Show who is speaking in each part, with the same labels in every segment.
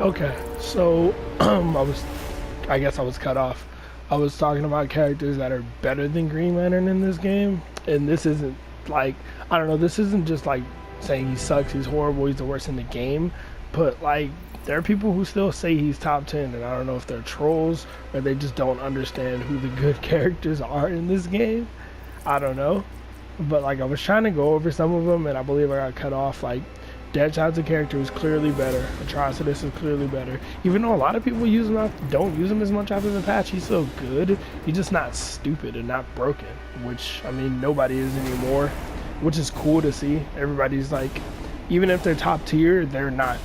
Speaker 1: Okay, so I guess I was cut off. I was talking about characters that are better than Green Lantern in this game, and this isn't like, I don't know, this isn't just like saying he sucks, he's horrible, he's the worst in the game, but like there are people who still say he's top 10, and I don't know if they're trolls or they just don't understand who the good characters are in this game. I don't know, but like I was trying to go over some of them, and I believe I got cut off. Like Deadshot's a character who's clearly better. Atrocitus is clearly better. Even though a lot of people don't use him as much after the patch, he's so good. He's just not stupid and not broken, which I mean nobody is anymore, which is cool to see. Everybody's like, even if they're top tier, they're not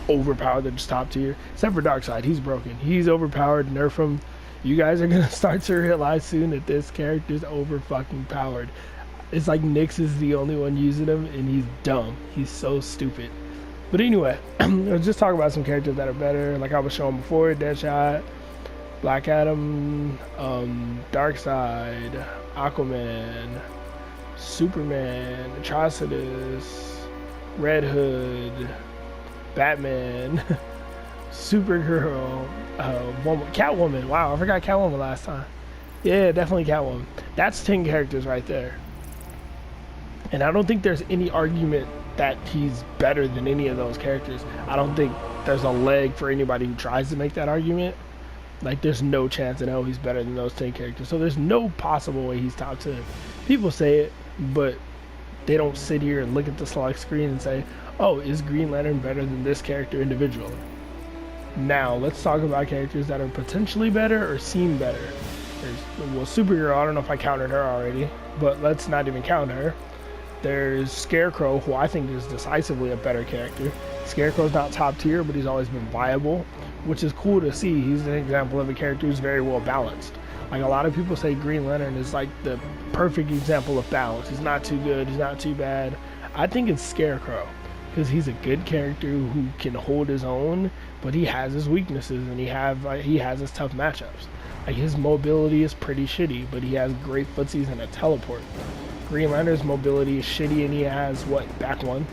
Speaker 1: overpowered. They're just top tier. Except for Darkseid, he's broken. He's overpowered. Nerf him. You guys are gonna start to realize soon that this character's over fucking powered. It's like Nyx is the only one using him, and he's dumb. He's so stupid. But anyway, let's just talk about some characters that are better. Like I was showing before, Deadshot, Black Adam, Darkseid, Aquaman, Superman, Atrocitus, Red Hood, Batman, Supergirl, Catwoman. Wow, I forgot Catwoman last time. Yeah, definitely Catwoman. That's 10 characters right there. And I don't think there's any argument that he's better than any of those characters. I don't think there's a leg for anybody who tries to make that argument. Like, there's no chance in hell he's better than those 10 characters. So there's no possible way he's top 10. People say it, but they don't sit here and look at the select screen and say, oh, is Green Lantern better than this character individually? Now, let's talk about characters that are potentially better or seem better. Well, Supergirl, I don't know if I counted her already, but let's not even count her. There's Scarecrow, who I think is decisively a better character. Scarecrow's not top tier, but he's always been viable, which is cool to see. He's an example of a character who's very well balanced. Like a lot of people say Green Lantern is like the perfect example of balance. He's not too good, he's not too bad. I think it's Scarecrow, because he's a good character who can hold his own, but he has his weaknesses, and he has his tough matchups. Like his mobility is pretty shitty, but he has great footsies and a teleport. Green Lantern's mobility is shitty, and he has back one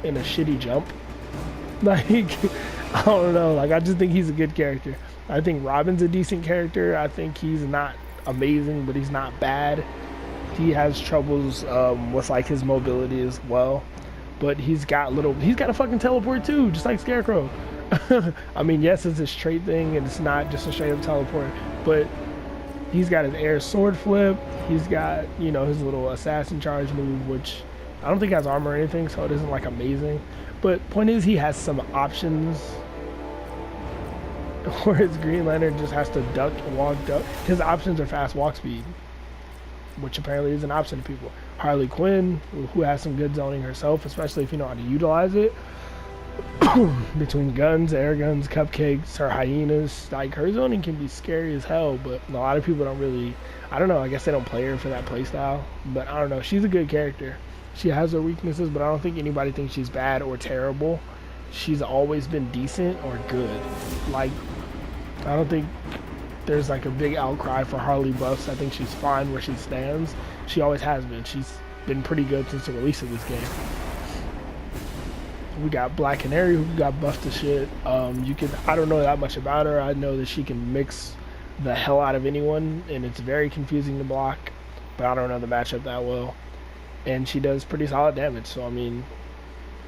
Speaker 1: and a shitty jump. Like I don't know, like I just think he's a good character. I think Robin's a decent character. I think he's not amazing, but he's not bad. He has troubles with like his mobility as well, but he's got a fucking teleport too, just like Scarecrow. I mean, yes, it's a straight thing, and it's not just a straight up teleport, but he's got his air sword flip. He's got, his little assassin charge move, which I don't think has armor or anything, so it isn't like amazing. But point is, he has some options. Whereas Green Lantern just has to duck and walk, duck. His options are fast walk speed, which apparently is an option to people. Harley Quinn, who has some good zoning herself, especially if you know how to utilize it. Between guns, air guns, cupcakes, her hyenas, like her zoning can be scary as hell, but a lot of people don't really, I don't know, I guess they don't play her for that playstyle, but I don't know, she's a good character. She has her weaknesses, but I don't think anybody thinks she's bad or terrible. She's always been decent or good. Like, I don't think there's like a big outcry for Harley buffs. I think she's fine where she stands. She always has been. She's been pretty good since the release of this game. We got Black Canary, who got buffed to shit. I don't know that much about her. I know that she can mix the hell out of anyone, and it's very confusing to block, but I don't know the matchup that well. And she does pretty solid damage, so I mean,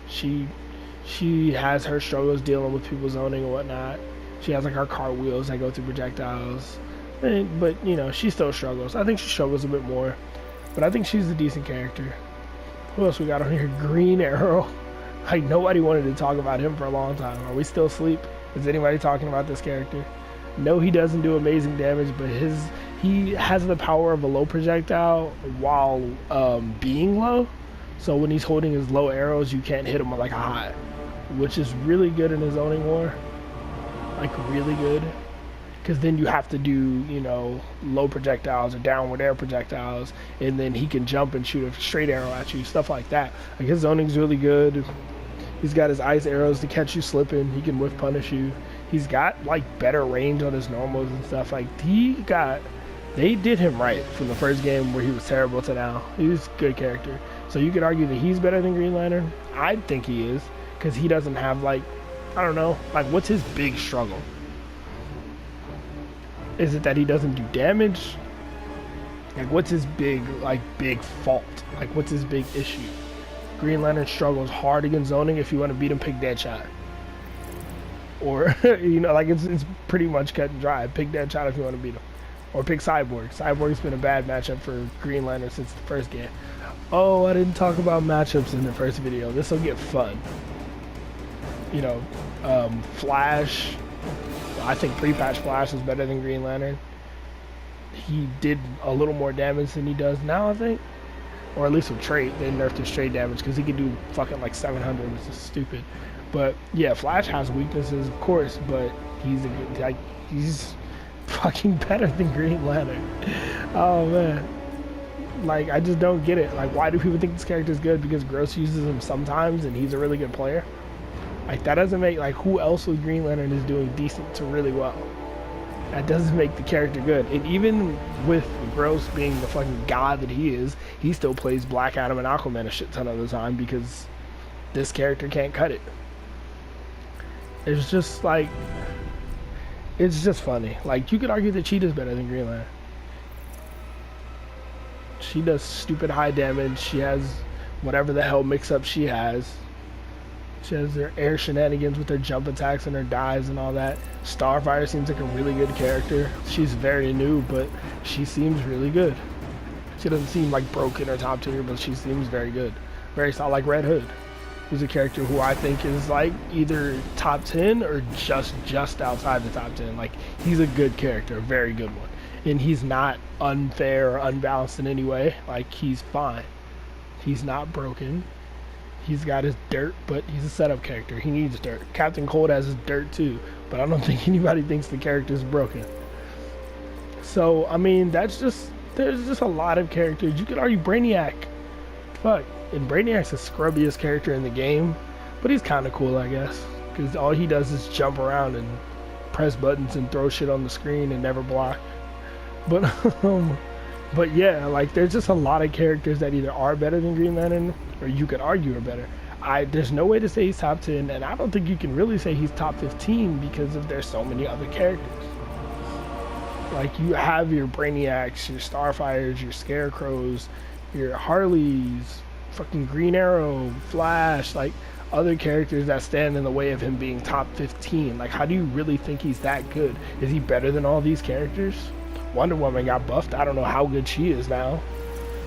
Speaker 1: she has her struggles dealing with people zoning and whatnot. She has like her cartwheels that go through projectiles, but she still struggles. I think she struggles a bit more, but I think she's a decent character. Who else we got on here? Green Arrow. Like, nobody wanted to talk about him for a long time. Are we still asleep? Is anybody talking about this character? No, he doesn't do amazing damage, but he has the power of a low projectile while being low. So when he's holding his low arrows, you can't hit him with like a high, which is really good in his zoning war. Like, really good. Because then you have to do, low projectiles or downward air projectiles, and then he can jump and shoot a straight arrow at you, stuff like that. Like, his zoning's really good. He's got his ice arrows to catch you slipping. He can whiff punish you. He's got like better range on his normals and stuff. Like, they did him right from the first game where he was terrible to now. He's a good character. So you could argue that he's better than Green Lantern. I think he is, because he doesn't have like I don't know. Like, what's his big struggle? Is it that he doesn't do damage? Like, what's his big fault? Like, what's his big issue? Green Lantern struggles hard against zoning. If you want to beat him, pick Deadshot. Or, you know, like, it's pretty much cut and dry. Pick Deadshot if you want to beat him. Or pick Cyborg. Cyborg's been a bad matchup for Green Lantern since the first game. Oh, I didn't talk about matchups in the first video. This will get fun. You know, Flash. I think pre-patch Flash is better than Green Lantern. He did a little more damage than he does now, I think. Or at least with trait. They nerfed his trait damage because he could do fucking like 700, which is stupid. But yeah, Flash has weaknesses, of course, but he's fucking better than Green Lantern. Oh man. Like, I just don't get it. Like, why do people think this character is good? Because Gross uses him sometimes and he's a really good player. Like, that doesn't make, like, who else with Green Lantern is doing decent to really well? That doesn't make the character good. And even with Gross being the fucking god that he is, he still plays Black Adam and Aquaman a shit ton of the time because this character can't cut it. It's just, like, it's just funny. Like, you could argue that Cheetah's better than Green Lantern. She does stupid high damage. She has whatever the hell mix-up she has. She has her air shenanigans with her jump attacks and her dives and all that. Starfire seems like a really good character. She's very new, but she seems really good. She doesn't seem like broken or top tier, but she seems very good. Very solid, like Red Hood, who's a character who I think is like either top 10 or just outside the top 10. Like, he's a good character, a very good one. And he's not unfair or unbalanced in any way. Like, he's fine. He's not broken. He's got his dirt, but he's a setup character. He needs dirt. Captain Cold has his dirt too, but I don't think anybody thinks the character's broken. So, I mean, there's just a lot of characters. You could argue Brainiac. Fuck. And Brainiac's the scrubbiest character in the game, but he's kind of cool, I guess. Because all he does is jump around and press buttons and throw shit on the screen and never block. But yeah, like, there's just a lot of characters that either are better than Green Lantern or you could argue are better. There's no way to say he's top 10, and I don't think you can really say he's top 15 because there's so many other characters. Like, you have your Brainiacs, your Starfires, your Scarecrows, your Harleys, fucking Green Arrow, Flash, like, other characters that stand in the way of him being top 15. Like, how do you really think he's that good? Is he better than all these characters? Wonder Woman got buffed. I don't know how good she is now.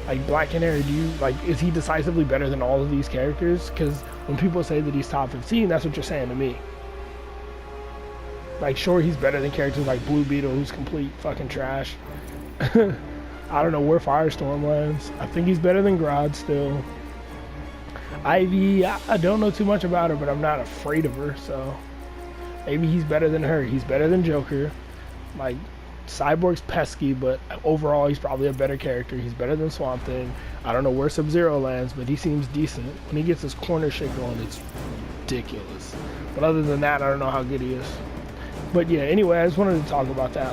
Speaker 1: Like, Black Canary, is he decisively better than all of these characters? Because when people say that he's top 15, that's what you're saying to me. Like, sure, he's better than characters like Blue Beetle, who's complete fucking trash. I don't know where Firestorm lands. I think he's better than Grodd still. Ivy, I don't know too much about her, but I'm not afraid of her, so maybe he's better than her. He's better than Joker. Like, Cyborg's pesky, but overall he's probably a better character. He's better than Swamp Thing. I don't know where Sub-Zero lands, but he seems decent. When he gets his corner shit going, it's ridiculous. But other than that, I don't know how good he is. But yeah, anyway, I just wanted to talk about that.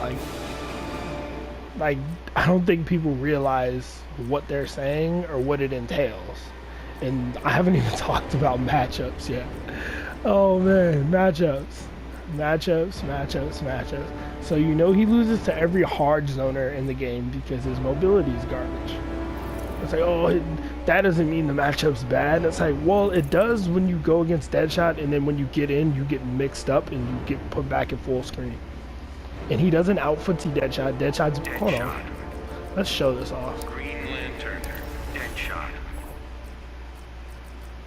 Speaker 1: Like I don't think people realize what they're saying or what it entails. And I haven't even talked about matchups yet. Oh man, matchups. So you know he loses to every hard zoner in the game because his mobility is garbage. It's like, oh, that doesn't mean the matchup's bad. It's like, well, it does when you go against Deadshot, and then when you get in, you get mixed up and you get put back in full screen. And he doesn't out-footsie Deadshot. Deadshot's, hold on. Let's show this off.
Speaker 2: Green Lantern, Deadshot.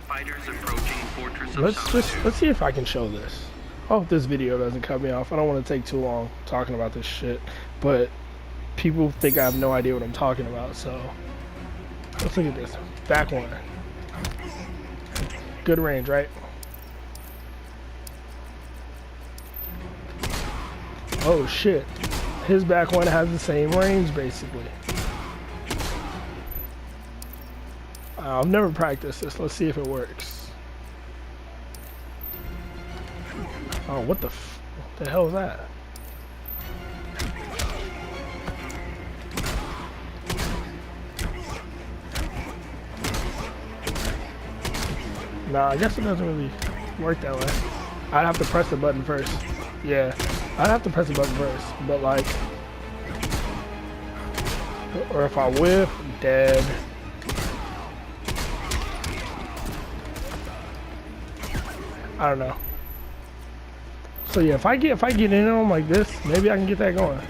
Speaker 2: Fighters approaching Fortress of
Speaker 1: Let's see if I can show this. I hope this video doesn't cut me off. I don't want to take too long talking about this shit, but people think I have no idea what I'm talking about, so let's look at this. Back one. Good range, right? Oh shit. His back one has the same range, basically. I've never practiced this. Let's see if it works. Oh, what the hell is that? Nah, I guess it doesn't really work that way. I'd have to press the button first. Yeah, I'd have to press the button first. But like, or if I whiff, I'm dead. I don't know. So yeah, if I get in on them like this, maybe I can get that going.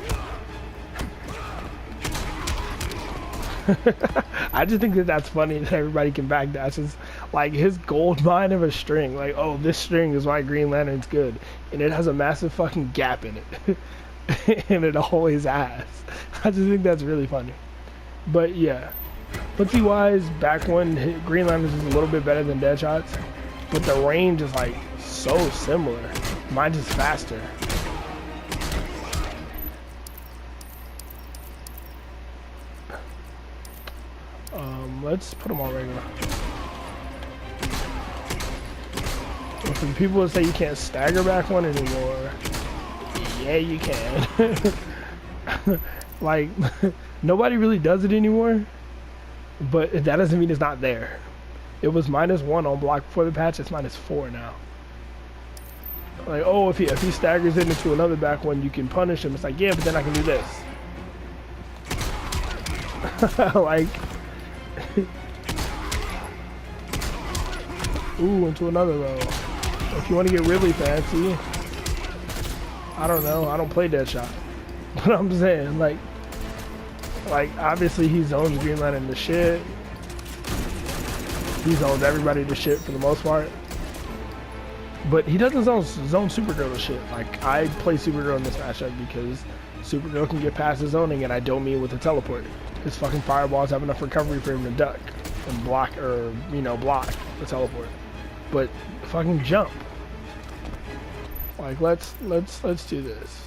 Speaker 1: I just think that that's funny that everybody can backdash. It's like his gold mine of a string. Like, oh, this string is why Green Lantern's good, and it has a massive fucking gap in it, and it always has. I just think that's really funny. But yeah, footsie wise, back when Green Lantern's is a little bit better than Deadshot's, but the range is like so similar. Mine's just faster. Let's put them on regular. And for the people that say you can't stagger back one anymore, yeah, you can. Like, nobody really does it anymore, but that doesn't mean it's not there. It was -1 on block before the patch, it's -4 now. Like, oh, if he staggers it into another back one, you can punish him. It's like, yeah, but then I can do this. Like, ooh, into another row. If you want to get really fancy, I don't know. I don't play Deadshot, but I'm saying, like obviously he zones Green Lantern to shit. He zones everybody to shit for the most part. But he doesn't zone Supergirl to shit. Like, I play Supergirl in this matchup because Supergirl can get past the zoning, and I don't mean with the teleport. His fucking fireballs have enough recovery for him to duck and block, or, you know, block the teleport. But fucking jump. Like, let's do this.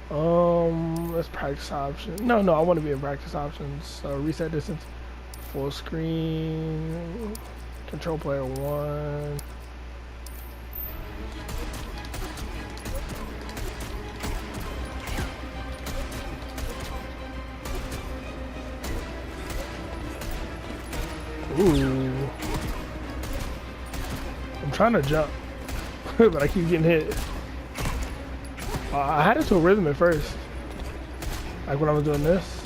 Speaker 1: Let's practice options. No, I want to be in practice options. So reset distance, full screen, control player 1. Ooh. I'm trying to jump, but I keep getting hit. I had it to a rhythm at first. Like when I was doing this.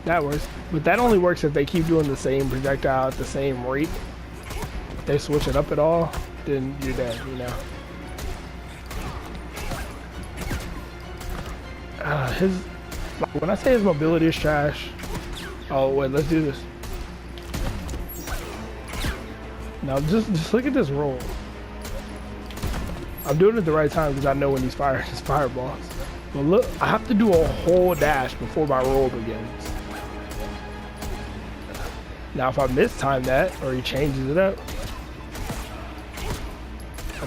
Speaker 1: That works. But that only works if they keep doing the same projectile at the same rate. If they switch it up at all, then you're dead, you know. When I say his mobility is trash. Oh wait, let's do this. Now just look at this roll. I'm doing it at the right time because I know when he's firing his fireballs. But look, I have to do a whole dash before my roll begins. Now if I mistime that, or he changes it up,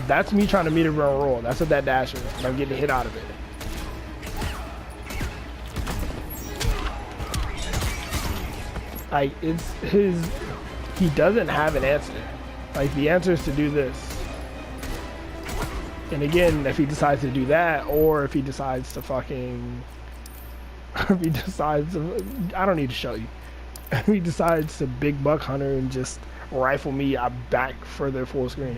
Speaker 1: that's me trying to meter run roll. That's what that dash is, and I'm getting hit out of it. Like, it's his, he doesn't have an answer. Like, the answer is to do this. And again, if he decides to do that, or if he decides to fucking, if he decides to, I don't need to show you. If he decides to big buck hunter and just rifle me, I back further full screen.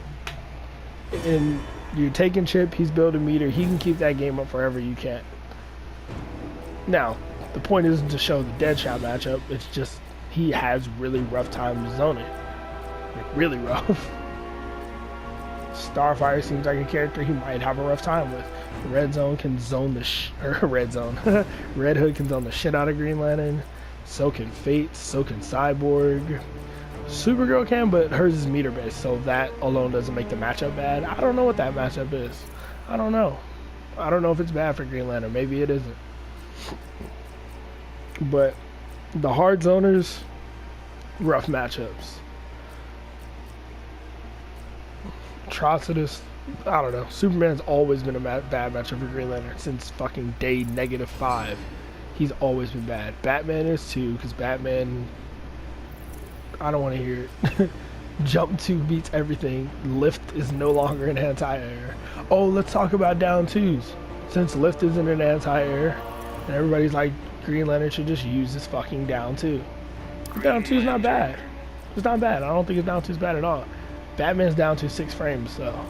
Speaker 1: And you're taking chip, he's building meter, he can keep that game up forever, you can't. Now, the point isn't to show the Deadshot matchup, it's just he has really rough time zoning. Like, really rough. Starfire seems like a character he might have a rough time with. Red Zone can zone the Red Zone. Red Hood can zone the shit out of Green Lantern. So can Fate, so can Cyborg. Supergirl can, but hers is meter based, so that alone doesn't make the matchup bad. I don't know what that matchup is. I don't know. I don't know if it's bad for Green Lantern. Maybe it isn't. But the hard zoners, rough matchups. Atrocitus, I don't know. Superman's always been a bad matchup for Green Lantern since fucking day -5. He's always been bad. Batman is too, because Batman, I don't want to hear it. Jump 2 beats everything. Lift is no longer an anti-air. Oh, let's talk about down 2s. Since Lift isn't an anti-air, and everybody's like, Green Lantern should just use this fucking down 2. Down 2's not bad. It's not bad. I don't think his down 2's bad at all. Batman's down to 6 frames, so.